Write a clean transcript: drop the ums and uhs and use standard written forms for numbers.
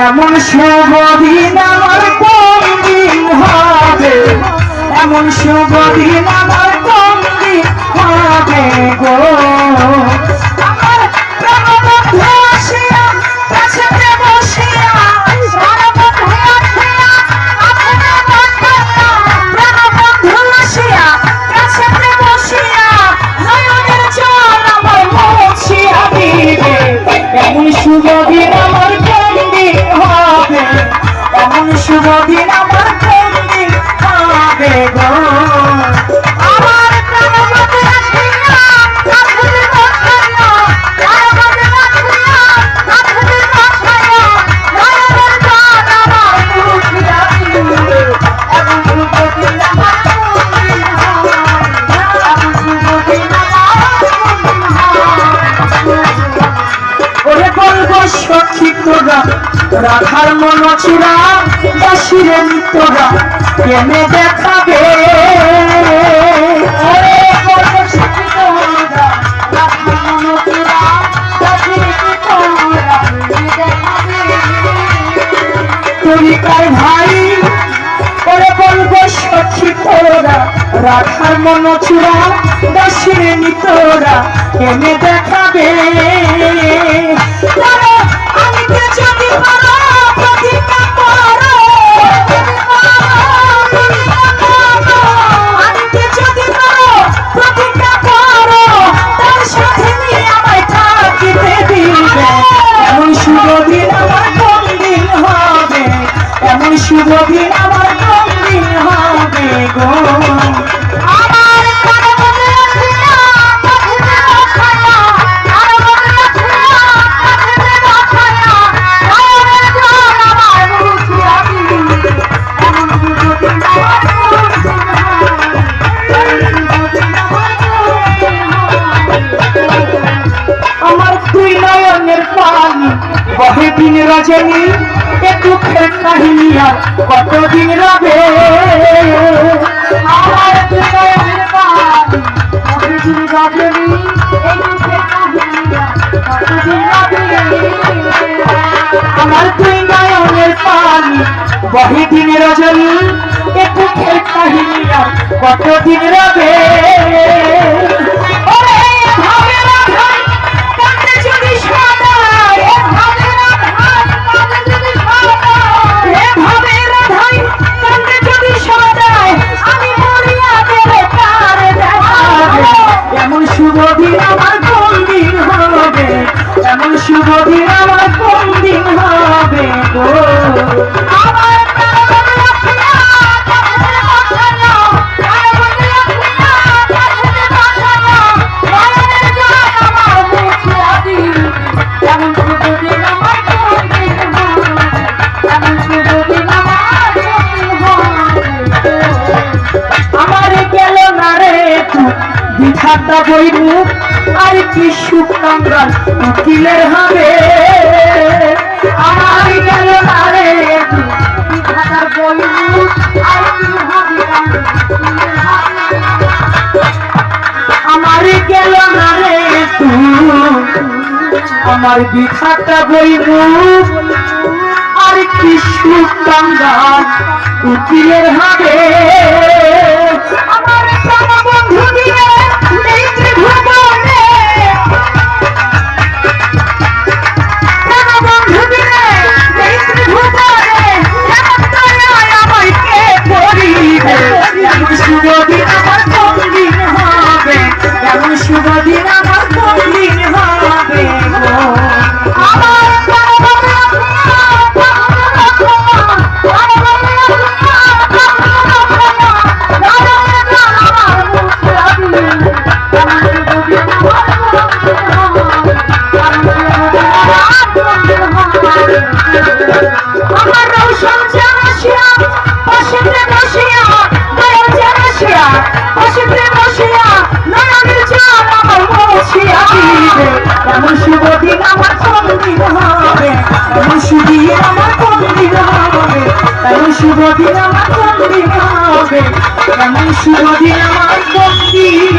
এমন শুভ দিন আমার কোন দিন হবে, এমন শুভ দিন আমার কোন দিন হবে গো। আমার প্রাণবন্ধু আসিয়া কাছেতে বসিয়া, প্রাণবন্ধু আসিয়া কাছেতে বসিয়া, প্রাণবন্ধু আসিয়া কাছেতে বসিয়া নয়নের জল আমার মুছিয়া দিবে। এমন শুভ দিন আমার কোন দিন হবে, এমন শুভ দিন আমার কোন দিন হবে গো। আমার প্রাণবন্ধু আসিয়া কাছেতে বসিয়া, প্রাণবন্ধু আসিয়া কাছেতে বসিয়া নয়নের জল আমার মুছিয়া দিবে। এমন শুভ দিন আমার কোন দিন হবে, এমন শুভ দিন আমার কোন দিন হবে। ওরে বলবো সখী তোরা রাখার মন চূড়া, বাসিরে তোরা কেনে দেখাবে। ওরে বলবো সখী তোরা রাখার মন চূড়া, বাসিরে তোরা কেনে দেখাবে। তরিকার ভাই ওরে বলবো সখী তোরা রাখার মন চূড়া, বাসিরে তোরা কেনে দেখাবে। যদি পারো প্রতিজ্ঞা করো, আনিতে যদি পারো প্রতিজ্ঞা করো, তার সাথে নিয়ে আমায় থাকিতে দিবে। এমন শুভ দিন আমার কোন দিন হবে, এমন শুভ দিন আমার কোন দিন হবে গো। বহে দিন রজনী এ দুঃখের কাহিনী আর কতদিন রবে। আমার বহে দিন রজনী এ দুঃখের কাহিনী আর কতদিন রবে। আমার দুই নয়নের পানি বহে দিন রজনী এ দুঃখের কাহিনী আর কতদিন রবে। এমন শুভ দিন আমার কোন দিন হবে, এমন শুভ দিন আমার কোন দিন হবে গো। আমার গেল না রে বিধাতা বই মুখ, আর কি সুখ কাঙ্গাল উকিলের হবে। আমার গেল না রে বিধাতা বই মুখ, আর কি হবে আমার গেল না রে আমার বিধাতা বই মুখ, আর কি সুখ কাঙ্গাল উকিলের হবে। আমার প্রাণবন্ধু দিয়ে এই ত্রিভুবনে, প্রাণবন্ধু দিয়ে এই ত্রিভুবনে এমন দয়ায় আমায় কে করিবে। এমন শুভ দিন আমার কোন দিন হবে, এমন শুভ দিন আমার কোন দিন হবে গো। আমার রৌশন জানাসিয়া বসিতে বসিয়া, দয়াল জানাসিয়া বসিতে বসিয়া নয়নের জল আমার মুছিয়া দিবে। এমন শুভ দিন আমার কোন দিন হবে, এমন শুভ দিন আমার কোন দিন হবে, এমন শুভ দিন আমার কোন দিন হবে, এমন শুভ দিন আমার কোন দিন